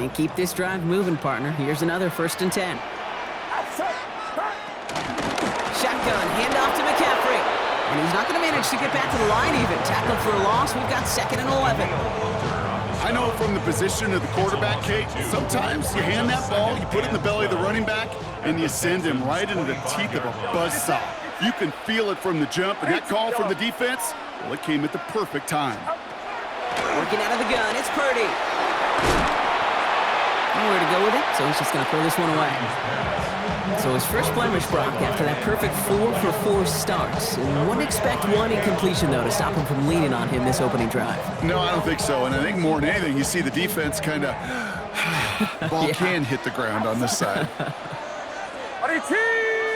And keep this drive moving, partner. Here's another 1st and 10. Shotgun, handoff to McCaffrey. And he's not going to manage to get back to the line even. Tackled for a loss. We've got 2nd and 11. I know from the position of the quarterback, Kate, sometimes you hand that ball, you put it in the belly of the running back, and you send him right into the teeth of a buzzsaw. You can feel it from the jump, and that call from the defense, well, it came at the perfect time. Working out of the gun, it's Purdy. Nowhere to go with it, so he's just going to throw this one away. So his first blemish, Brock, after that perfect 4-for-4 start. And wouldn't expect one incompletion, though, to stop him from leaning on him this opening drive. No, I don't think so. And I think more than anything, you see the defense kind of... ball can hit the ground on this side.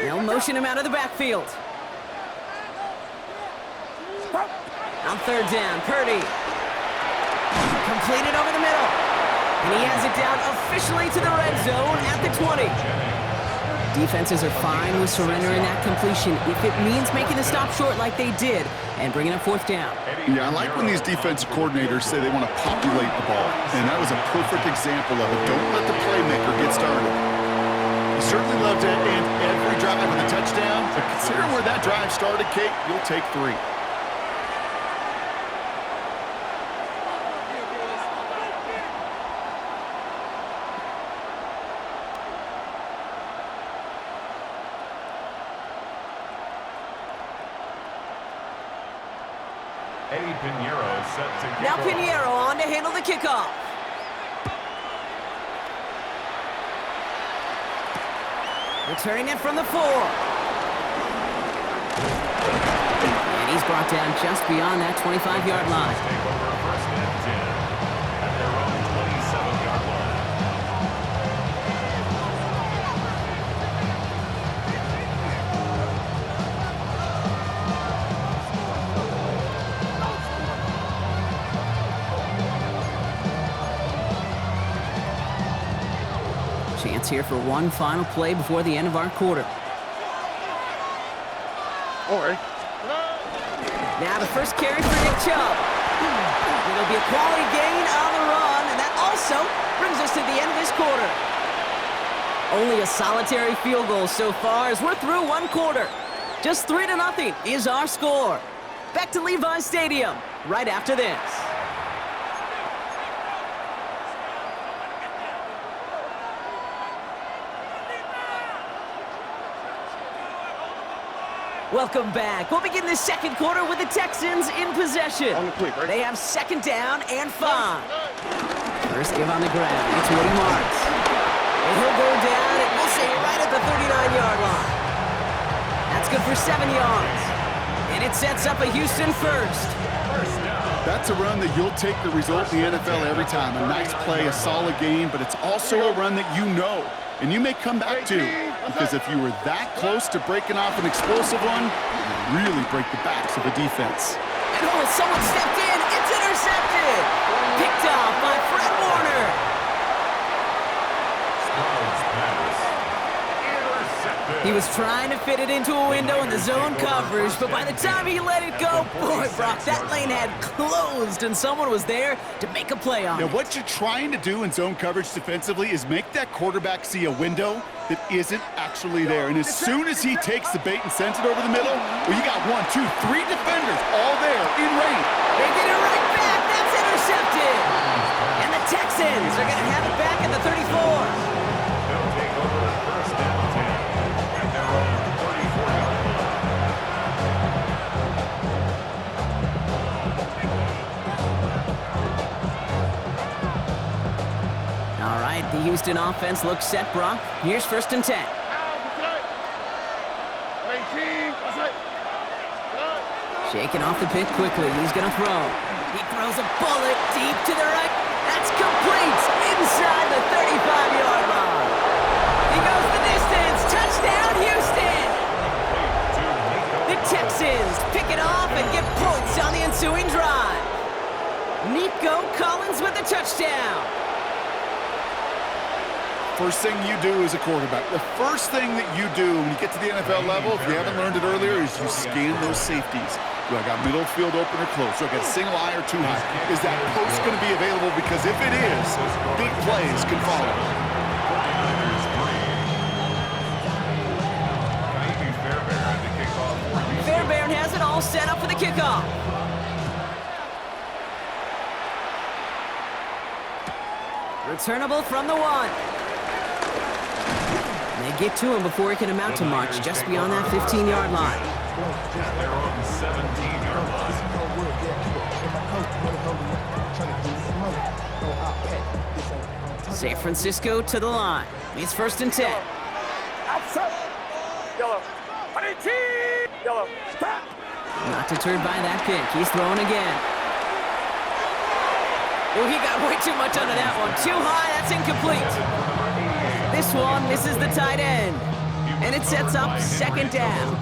They'll motion him out of the backfield. On 3rd down, Purdy. Completed over the middle. And he has it down officially to the red zone at the 20. Defenses are fine with surrendering that completion if it means making the stop short like they did and bringing up 4th down. Yeah, I like when these defensive coordinators say they want to populate the ball. And that was a perfect example of it. Don't let the playmaker get started. You certainly love to end every drive with a touchdown, but considering where that drive started, Kate, you'll take 3. Now Pinheiro on to handle the kickoff. Returning it from the 4. And he's brought down just beyond that 25-yard line. Chance here for one final play before the end of our quarter. Now the first carry for Nick Chubb. It'll be a quality gain on the run, and that also brings us to the end of this quarter. Only a solitary field goal so far as we're through one quarter. Just 3-0 is our score. Back to Levi's Stadium right after this. Welcome back. We'll begin the 2nd quarter with the Texans in possession. They have 2nd down and 5. First give on the ground. It's Woody Marks. And he'll go down, and we'll say right at the 39-yard line. That's good for 7 yards. And it sets up a Houston first. That's a run that you'll take the result in the NFL every time. A nice play, a solid game, but it's also a run that you know, and you may come back to. Because if you were that close to breaking off an explosive one, you'd really break the backs of the defense. And oh, someone stepped in. It's intercepted. Picked off by Fred Warner. He was trying to fit it into a window in the zone coverage, but by the time he let it go, boy, Brock, that lane had closed, and someone was there to make a play on it. Now, what you're trying to do in zone coverage defensively is make that quarterback see a window that isn't actually there. And as soon as he takes the bait and sends it over the middle, well, you got 1, 2, 3 defenders all there in range. They get it right back. That's intercepted. And the Texans are going to have it back at the 34. The Houston offense looks set, Brock. Here's 1st and 10. Shaking off the pick quickly. He's going to throw. He throws a bullet deep to the right. That's complete inside the 35-yard line. He goes the distance. Touchdown, Houston. The Texans pick it off and get points on the ensuing drive. Nico Collins with the touchdown. First thing you do as a quarterback, the first thing that you do when you get to the NFL level, if you haven't learned it earlier, is you scan those safeties. Do I got middle field open or close? Do I got single high or two high? Is that post going to be available? Because if it is, big plays can follow. Fairbairn has it all set up for the kickoff. Returnable from the 1. They get to him before he can amount to much, just beyond that 15-yard line. They're on the 17-yard line. San Francisco to the line. It's 1st and 10. Not deterred by that pick. He's throwing again. Oh, he got way too much under that one. Too high, that's incomplete. This one misses the tight end. And it sets up 2nd down.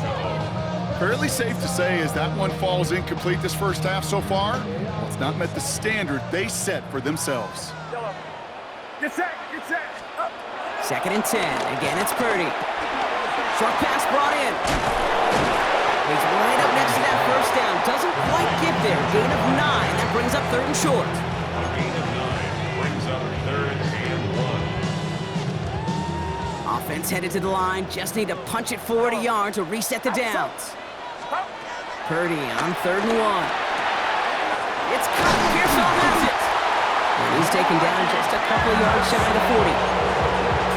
Fairly safe to say as that one falls incomplete this first half so far, well, it's not met the standard they set for themselves. Get set, get set. Up. 2nd and 10. Again, it's Purdy. Short pass brought in. He's right up next to that first down. Doesn't quite get there. Gain of 9. That brings up 3rd and short. A gain of 9 brings up 3rd and 1. Offense headed to the line. Just need to punch it forward a yard to reset the downs. Purdy on 3rd and 1. It's caught. Pearsall has it. And he's taken down just a couple of yards shy of the 40.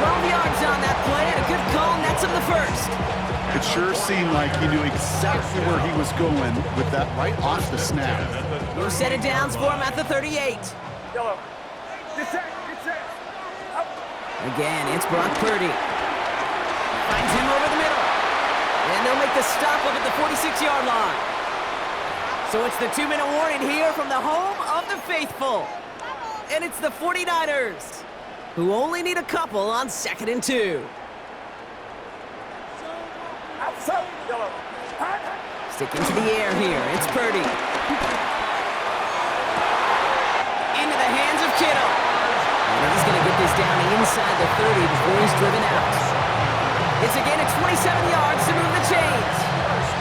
12 yards on that play and a good call. Nets him the first. It sure seemed like he knew exactly where he was going with that right off the snap. New set of downs for him at the 38. Yellow. Get set, get set. Up. Again, it's Brock Purdy. Finds him over the middle. And they'll make the stop up at the 46-yard line. So it's the 2-minute warning here from the home of the faithful. And it's the 49ers, who only need a couple on 2nd and 2. Outside. Yellow. Sticking to the air here, it's Purdy. Into the hands of Kittle. And he's going to get this down inside the 30 before he's driven out. It's a gain of 27 yards to move the chains.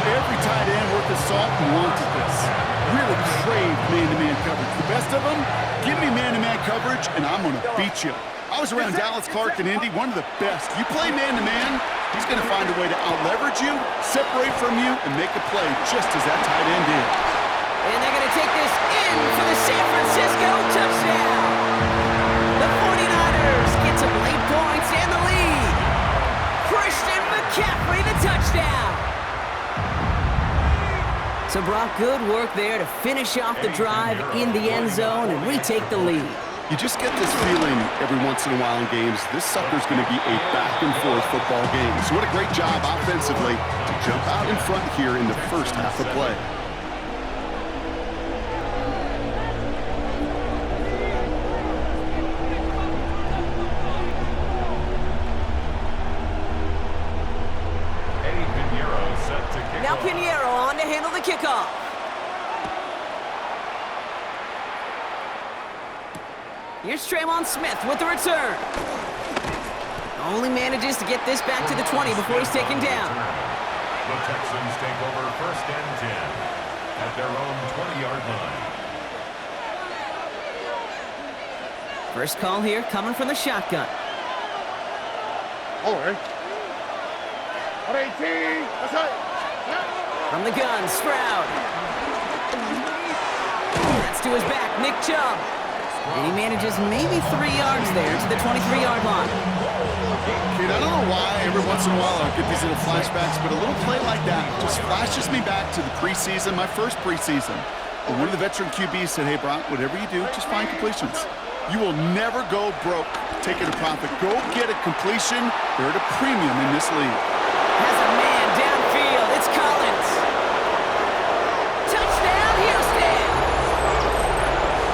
Every tight end worth his salt wanted this. Really craved man-to-man coverage. The best of them, give me man-to-man coverage, and I'm going to beat you. I was around Dallas Clark and Indy, one of the best. You play man-to-man, he's going to find a way to out-leverage you, separate from you, and make a play just as that tight end did. And they're going to take this in for the San Francisco touchdown. The 49ers get some late points and the lead. Christian McCaffrey, the touchdown. So Brock, good work there to finish off the drive in the end zone and retake the lead. You just get this feeling every once in a while in games, this sucker's going to be a back-and-forth football game. So what a great job offensively to jump out in front here in the first half of play. Now Pinheiro on to handle the kickoff. Here's Trayvon Smith with the return. Only manages to get this back to the 20 before he's taken down. The Texans take over 1st and 10 at their own 20-yard line. First call here coming from the shotgun. From the gun, Stroud. That's to his back, Nick Chubb. And he manages maybe 3 yards there to the 23-yard line. Kid, I don't know why every once in a while I get these little flashbacks, but a little play like that just flashes me back to the preseason, my first preseason. And one of the veteran QBs said, hey, Brock, whatever you do, just find completions. You will never go broke taking a profit. Go get a completion. They're at a premium in this league. Has a man downfield. It's Collins. Touchdown, Houston!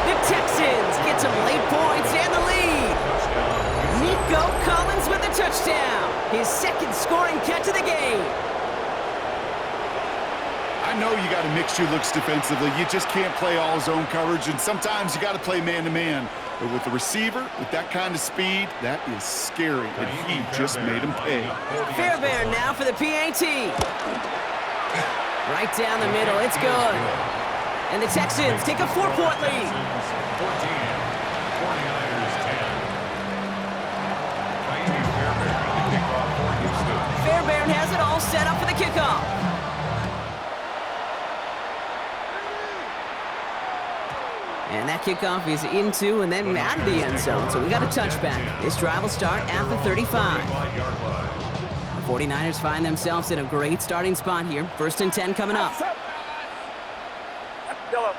The Texans get some late points and the lead. Nico Collins with the touchdown. His 2nd scoring catch of the game. I know you got to mix your looks defensively. You just can't play all zone coverage, and sometimes you got to play man-to-man. But with the receiver, with that kind of speed, that is scary, and he just made him pay. Fairbairn now for the PAT. Right down the middle. It's good. And the Texans take a 4-point lead. 14, 49ers 10. Miami Fairbairn on the kickoff for Houston. Fairbairn has it all set up for the kickoff. And that kickoff is into and then out of the end zone. So we got a touchback. This drive will start at the 35. 35-yard line. The 49ers find themselves in a great starting spot here. 1st and 10 coming up. Yellow.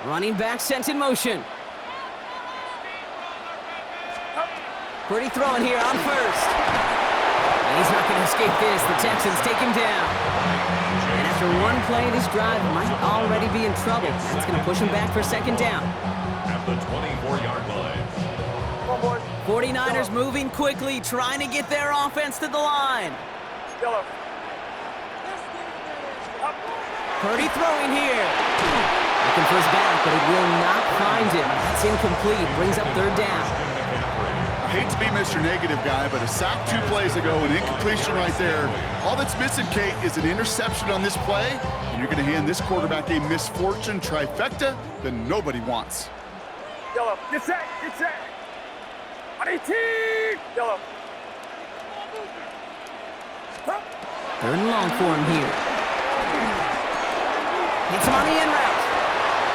Running back sent in motion. Purdy throwing here on 1st. And he's not going to escape this. The Texans take him down. And after one play, this drive might already be in trouble. That's going to push him back for 2nd down. At the 24-yard line. Come on, boys. 49ers moving quickly, trying to get their offense to the line. Yellow. Purdy throwing here. Looking for his back, but it will not find him. That's incomplete. Brings up 3rd down. I hate to be Mr. Negative guy, but a sack 2 plays ago, an incompletion right there. All that's missing, Kate, is an interception on this play, and you're going to hand this quarterback a misfortune trifecta that nobody wants. Yellow. Get set. Get set. On 18. Yellow. 3rd and long for him here. Hits him on the in route.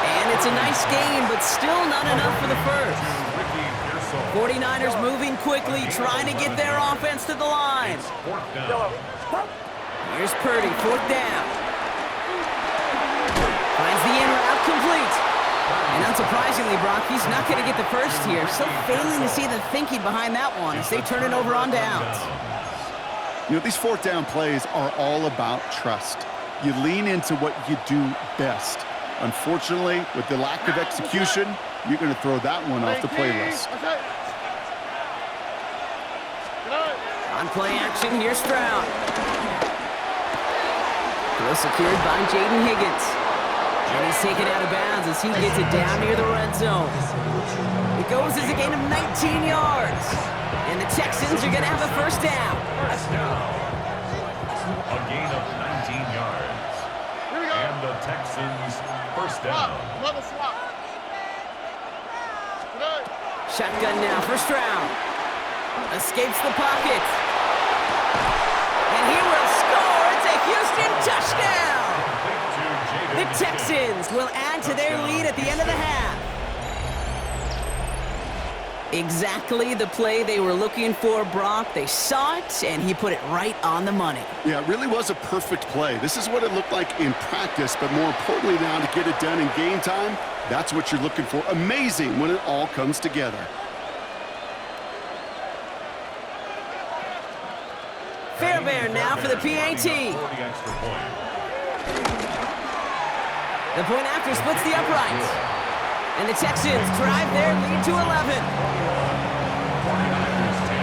And it's a nice gain, but still not enough for the first. 49ers moving quickly, trying to get their offense to the line. Yellow. Here's Purdy, 4th down. Finds the in route complete. And unsurprisingly, Brock, he's not going to get the first here. Still failing to see the thinking behind that one as they turn it over on downs. You know, these 4th down plays are all about trust. You lean into what you do best. Unfortunately, with the lack of execution, you're going to throw that one off the playlist. On play action, here's Stroud. Throw secured by Jaden Higgins. And he's taken out of bounds as he gets it down near the red zone. It goes as a gain of 19 yards. And the Texans are going to have a 1st down. A gain of 19 yards. And the Texans 1st down. Shotgun now for Stroud. Escapes the pocket. And he will score. It's a Houston touchdown. The Texans will add to their lead at the end of the half. Exactly the play they were looking for, Brock. They saw it, and he put it right on the money. Yeah, it really was a perfect play. This is what it looked like in practice, but more importantly now to get it done in game time, that's what you're looking for. Amazing when it all comes together. Fairbairn now for the PAT. The point after splits the uprights. And the Texans drive their lead to 11. 49ers 10.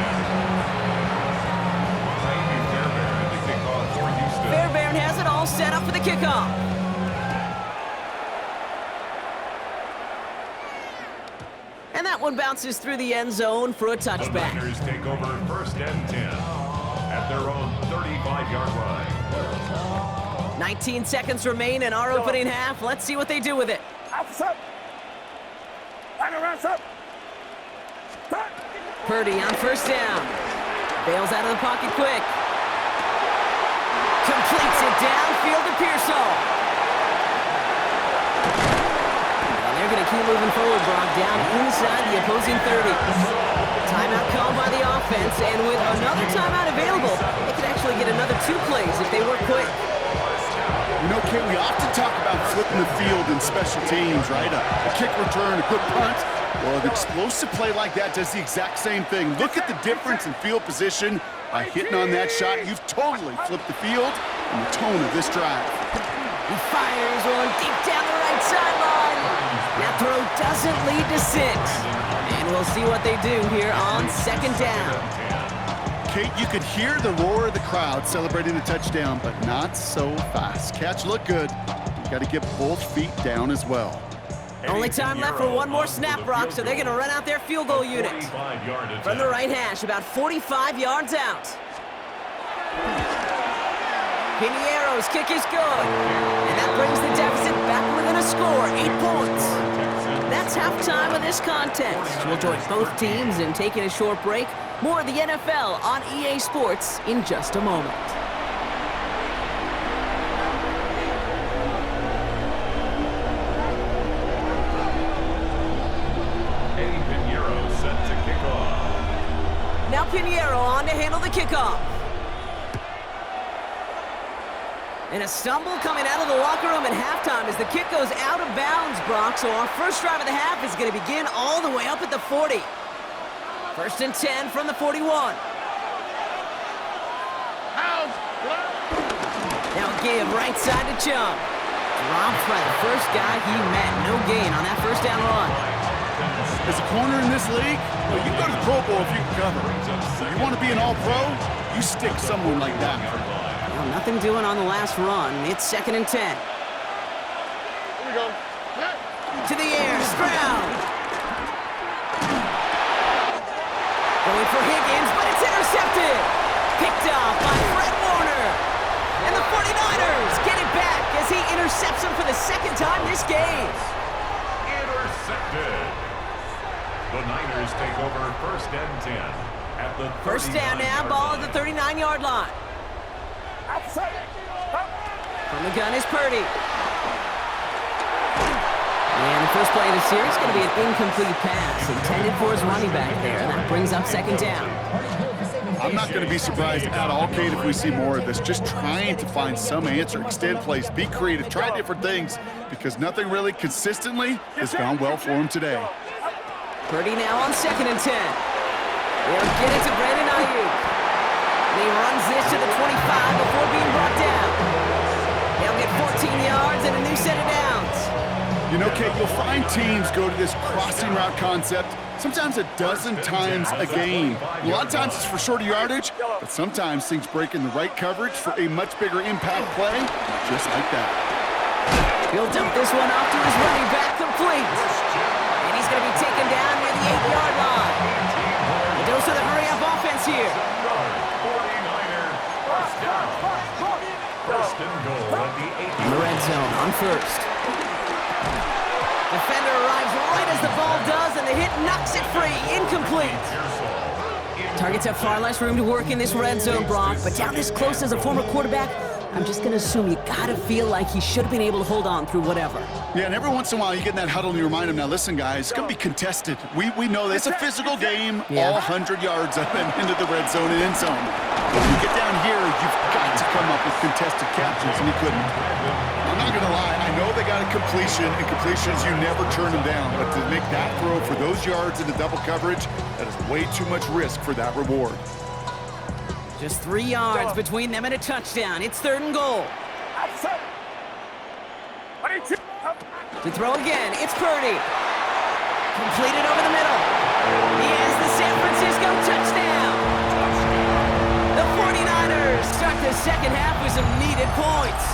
Fairbairn at the kickoff for Houston. Fairbairn has it all set up for the kickoff. And that one bounces through the end zone for a The touchback. Niners take over 1st and 10 at their own 35-yard line. 19 seconds remain in our opening half. Let's see what they do with it. Outside. Line around, up. Purdy on 1st down. Bails out of the pocket quick. Completes it downfield to Pearsall. And they're going to keep moving forward, Brock, down inside the opposing 30. Timeout called by the offense, and with another timeout available, they could actually get another 2 plays if they work quick. You know, Kate, we often talk about flipping the field in special teams, right? A kick return, a good punt. Well, an explosive play like that does the exact same thing. Look at the difference in field position. By hitting on that shot, you've totally flipped the field and the tone of this drive. He fires one deep down the right sideline. That throw doesn't lead to 6. And we'll see what they do here on 2nd down. Kate, you could hear the roar of the crowd celebrating the touchdown, but not so fast. Catch looked good. You got to get both feet down as well. Only time left for one more snap, Brock, so they're going to run out their field goal unit. From the right hash, about 45 yards out. Piniero's kick is good. And that brings the deficit back within a score, 8 points. That's halftime of this contest. We'll join both teams in taking a short break. More of the NFL on EA Sports in just a moment. Eddie Pinheiro set to kick off. Now Piñeiro on to handle the kickoff. And a stumble coming out of the locker room at halftime as the kick goes out of bounds, Brock. So our first drive of the half is going to begin all the way up at the 40. First and 10 from the 41. Now a give right side to Chung. Dropped by the first guy he met. No gain on that first down run. As a corner in this league, well, you can go to the Pro Bowl if you can cover. You want to be an all-pro, you stick someone like that. Well, nothing doing on the last run. It's second and 10. Here we go. To the air, Stroud. Going for Higgins, but it's intercepted. Picked off by Fred Warner. And the 49ers get it back as he intercepts him for the second time this game. Intercepted. The Niners take over first and 10 at the First down now, ball at the 39-yard line. Outside. Up. From the gun is Purdy. And the first play of the series is going to be an incomplete pass intended for his running back there. And that brings up second down. I'm not going to be surprised at all, Kate, if we see more of this. Just trying to find some answer, extend plays, be creative, try different things, because nothing really consistently has gone well for him today. Purdy now on second and 10. They'll get it to Brandon Ayuk. And he runs this to the 25 before being brought down. They'll get 14 yards and a new set of downs. You know, Kate, you'll find teams go to this crossing route concept sometimes a dozen times a game. A lot of times it's for shorter yardage, but sometimes things break in the right coverage for a much bigger impact play, just like that. He'll dump this one off to his running back, complete. And he's going to be taken down near the 8-yard line. The dose of the hurry-up offense here. 49ers first down. First and goal at the 8. In the red zone on first. Defender arrives right as the ball does, and the hit knocks it free. Incomplete. Targets have far less room to work in this red zone, Brock, but down this close as a former quarterback, I'm just going to assume you got to feel like he should have been able to hold on through whatever. Yeah, and every once in a while you get in that huddle and you remind him, now listen, guys, it's going to be contested. We know this. It's a physical game, all 100 yards up and into the red zone and end zone. But when you get down here, you've got to come up with contested captures, and he couldn't. I'm not going to lie. I know they got a completion, and completions, you never turn them down. But to make that throw for those yards into double coverage, that is way too much risk for that reward. Just 3 yards between them and a touchdown. It's third and goal. Outside. 22. Up. To throw again, it's Purdy. Completed over the middle. He has the San Francisco touchdown. The 49ers start the second half with some needed points.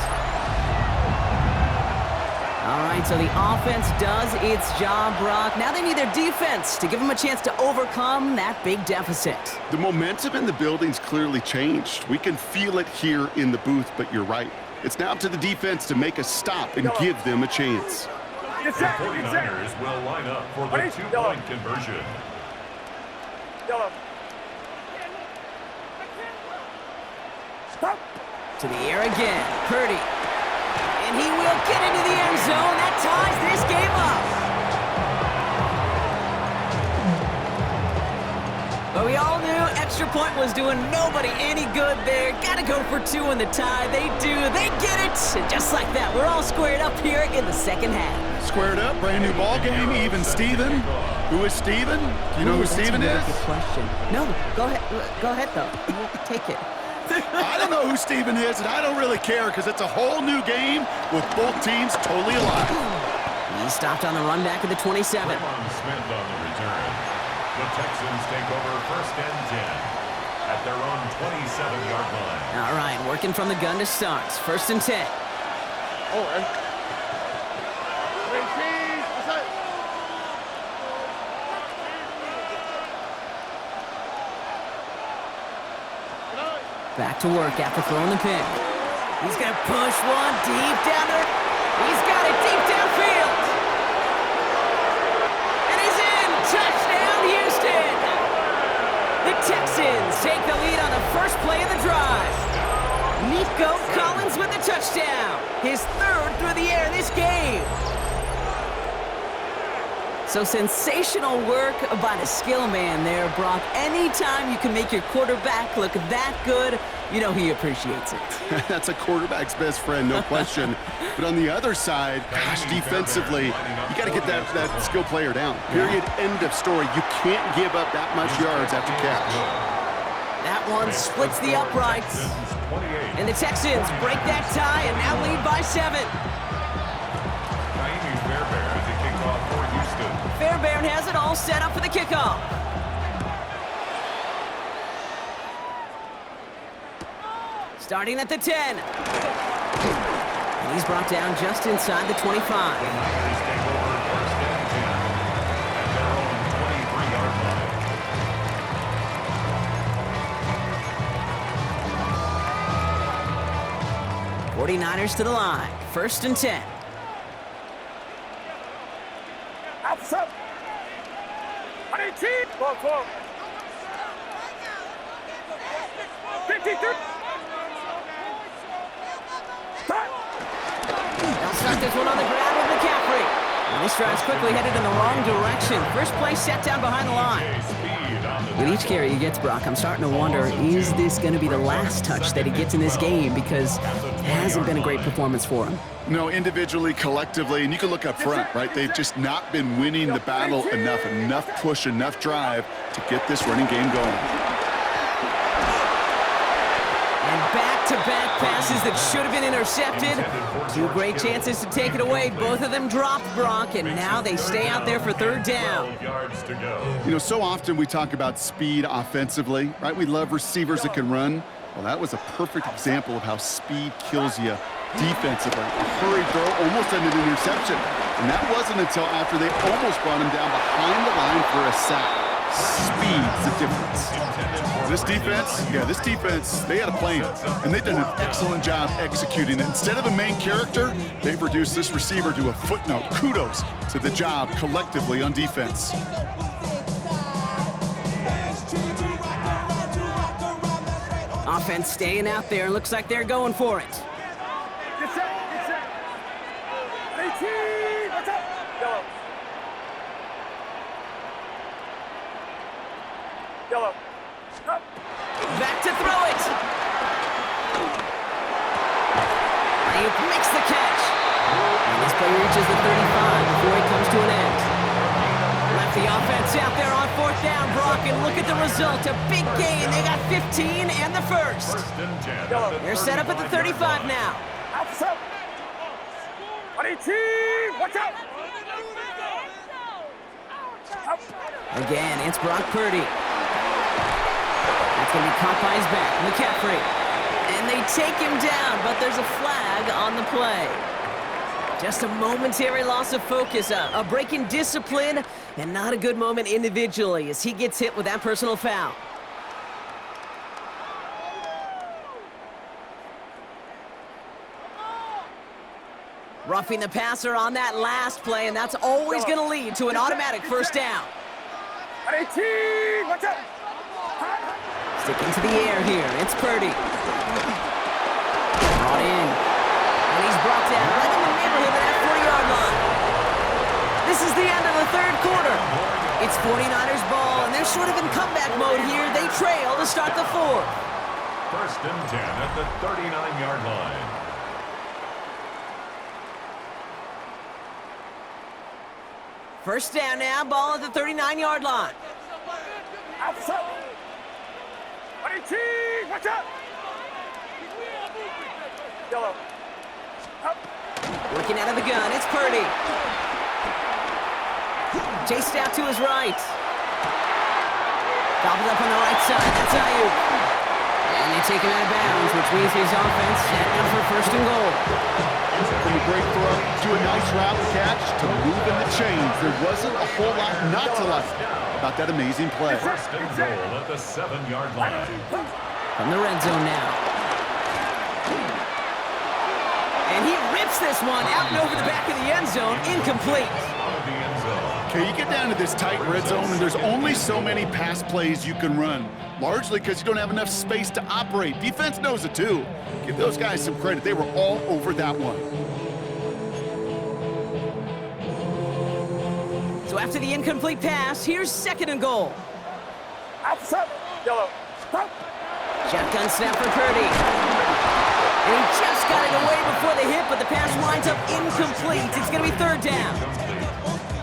All right, so the offense does its job, Brock. Now they need their defense to give them a chance to overcome that big deficit. The momentum in the building's clearly changed. We can feel it here in the booth, but you're right. It's now up to the defense to make a stop and give them a chance. The 49ers will line up for the 2-point conversion. Yellow. Stop. To the air again, Purdy. And he will get into the end zone. That ties this game up. But we all knew extra point was doing nobody any good there. Got to go for 2 in the tie. They do. They get it. And just like that, we're all squared up here in the second half. Squared up, brand new ball game, even Steven. Who is Steven? Do you know who Steven is? That's a good question. No, go ahead. Go ahead, though. Take it. I don't know who Steven is, and I don't really care because it's a whole new game with both teams totally alive. He stopped on the run back at the 27. Smith on the return. The Texans take over first and 10 at their own 27-yard line. All right, working from the gun to start. First and 10. Oh, and 19. Outside. Back to work after throwing the pick. He's going to push one deep down there. He's got it deep downfield. And he's in. Touchdown, Houston. The Texans take the lead on the first play of the drive. Nico Collins with the touchdown. His third through the air this game. So sensational work by the skill man there, Brock. Anytime you can make your quarterback look that good, you know he appreciates it. That's a quarterback's best friend, no question. But on the other side, gosh, defensively, you got to get that skill player down. Period, end of story. You can't give up that much yards after catch. That one splits the uprights. And the Texans break that tie and now lead by 7. Fairbairn has it all set up for the kickoff. Starting at the 10. And he's brought down just inside the 25. 49ers to the line. 1st and 10. Outside. 18. Ball, 53. They'll start this one on the ground with McCaffrey. And this drive's quickly headed in the wrong direction. First play set down behind the line. With each carry he gets, Brock, I'm starting to wonder, is this going to be the last touch that he gets in this game? Because it hasn't been a great performance for him. No, individually, collectively, and you can look up front, right? They've just not been winning the battle enough push, enough drive to get this running game going. And back-to-back passes that should have been intercepted. 2 great chances to take it away. Both of them dropped, Brock, and now they stay out there for 3rd down. You know, so often we talk about speed offensively, right? We love receivers that can run. Well, that was a perfect example of how speed kills you defensively. A hurried throw almost ended an interception. And that wasn't until after they almost brought him down behind the line for a sack. Speed's the difference. This defense, they had a plan, and they've done an excellent job executing it. Instead of a main character, they've reduced this receiver to a footnote. Kudos to the job collectively on defense. Offense staying out there. Looks like they're going for it. Get set. 18. What's up? Yellow. Up. Back to throw it. Ayuk makes the catch. And this play reaches the 35 before it comes to an end. Left the offense out there on 4th down, Brock, and look at the result. A big gain. They got 15 and the first. They're set up at the 35 now. Outside. 18. Watch out. Again, it's Brock Purdy. That's going to be caught by his back. McCaffrey. And they take him down, but there's a flag on the play. Just a momentary loss of focus, a break in discipline, and not a good moment individually as he gets hit with that personal foul. Roughing the passer on that last play, and that's always going to lead to an automatic 1st down. 18. Watch out. Sticking to the air here, it's Purdy. Brought in. And he's brought down right in the neighborhood of that 40-yard line. This is the end of the 3rd quarter. It's 49ers ball, and they're sort of in comeback mode here. They trail to start the 4th. 1st and 10 at the 39-yard line. First down now, ball at the 39-yard line. Outside. 18. Watch out. Yellow. Up. Working out of the gun, it's Purdy. Chased out to his right. Gobbled up on the right side, that's Ayuk. And they take him out of bounds, which means his offense set up for 1st and goal. From a great throw to a nice route catch to moving the chains. There wasn't a whole lot not to like about that amazing play. 1st and goal at the 7-yard line. From the red zone now. And he rips this one out and over the back of the end zone. Incomplete. Out of the end zone. Okay, you get down to this tight red zone, and there's only so many pass plays you can run, largely because you don't have enough space to operate. Defense knows it too. Give those guys some credit. They were all over that one. So after the incomplete pass, here's 2nd and goal. Outside. Yellow. Stop. Shotgun snap for Purdy. And he just got it away before the hit, but the pass winds up incomplete. It's going to be 3rd down.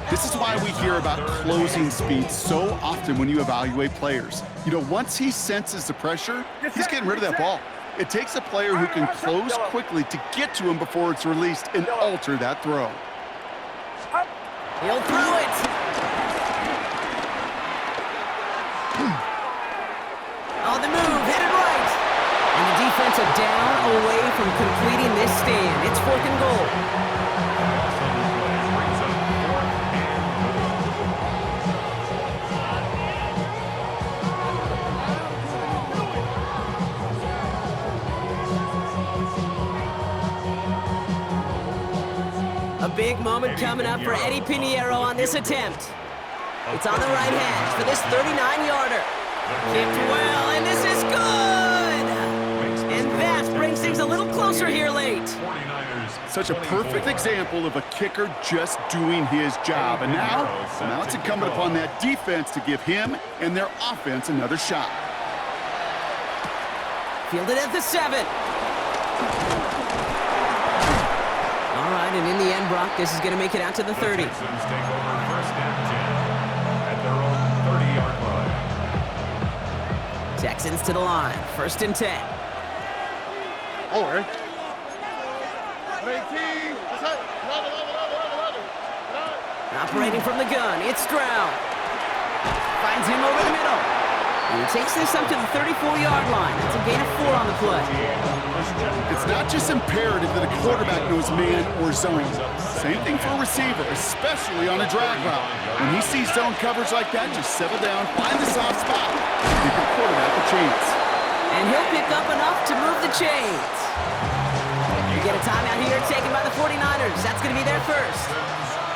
This is why we hear about closing speed so often when you evaluate players. You know, once he senses the pressure, he's getting rid of that ball. It takes a player who can close quickly to get to him before it's released and alter that throw. He'll throw it. On the move, headed right. And the defense are down away from completing this stand. It's 4th and goal. Brings up 4th A big moment coming up for Eddie Pinheiro on this attempt. It's on the right hash for this 39-yarder. Kicked well, and this is good! And that brings things a little closer here late. 49ers. Such a perfect example of a kicker just doing his job. And now it's incumbent upon that defense to give him and their offense another shot. Fielded at the 7. All right, and in the end, Brock, this is going to make it out to the 30. Texans take over 1st and 10 at their own 30-yard line. Texans to the line, 1st and 10. Operating from the gun, it's Stroud. Finds him over the middle. And he takes this up to the 34-yard line. That's a gain of 4 on the play. It's not just imperative that a quarterback knows man or zone. Same thing for a receiver, especially on a drag route. When he sees zone coverage like that, just settle down, find the soft spot, give your quarterback a chance. And he'll pick up enough to move the chains. You get a timeout here taken by the 49ers. That's going to be their first.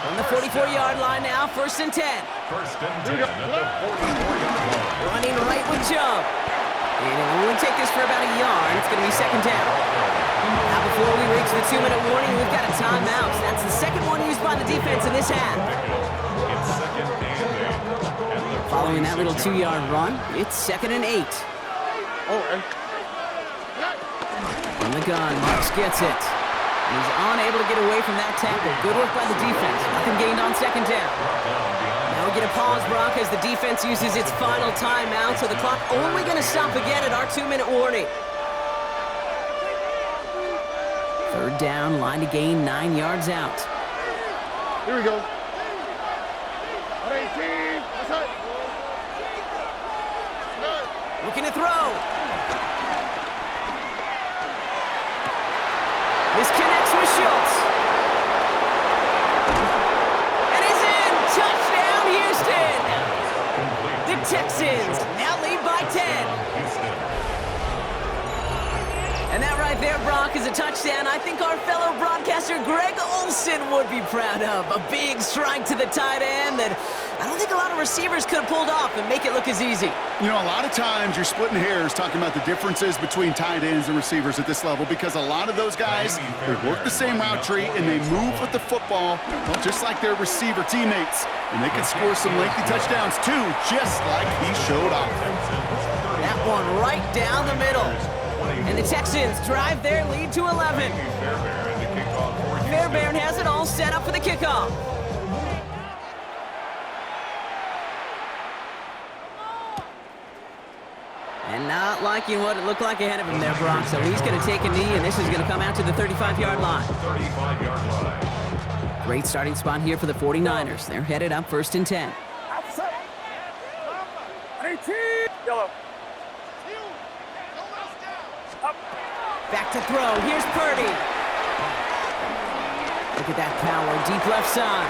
From the 44-yard line now, 1st and 10. 1st and 10 at the 44-yard line. Running right with jump. And it'll only take this for about a yard. It's going to be 2nd down. Now before we reach the 2-minute warning, we've got a timeout. That's the 2nd one used by the defense in this half. It's 2nd and 8. Following that little 2-yard run, it's 2nd and 8. From the gun, Marks gets it. And he's unable to get away from that tackle. Good work by the defense. Nothing gained on 2nd down. Now we get a pause, Brock, as the defense uses its final timeout, so the clock only going to stop again at our 2-minute warning. 3rd down, line to gain 9 yards out. Here we go. Looking to throw. This connects with Schultz. And he's in! Touchdown, Houston! The Texans now lead by 10. And that right there, Brock, is a touchdown I think our fellow broadcaster Greg Olsen would be proud of. A big strike to the tight end that I don't think a lot of receivers could have pulled off and make it look as easy. You know, a lot of times you're splitting hairs talking about the differences between tight ends and receivers at this level because a lot of those guys, they work the same route tree and they move with the football, well, just like their receiver teammates. And they can score some lengthy touchdowns too, just like he showed off. That one right down the middle. And the Texans drive their lead to 11. Fairbairn has it all set up for the kickoff. And not liking what it looked like ahead of him there, Brock. So he's going to take a knee, and this is going to come out to the 35-yard line. 35-yard line. Great starting spot here for the 49ers. They're headed up 1st and 10. Outside. 18. Yellow. Up. Back to throw. Here's Purdy. Look at that power. Deep left side.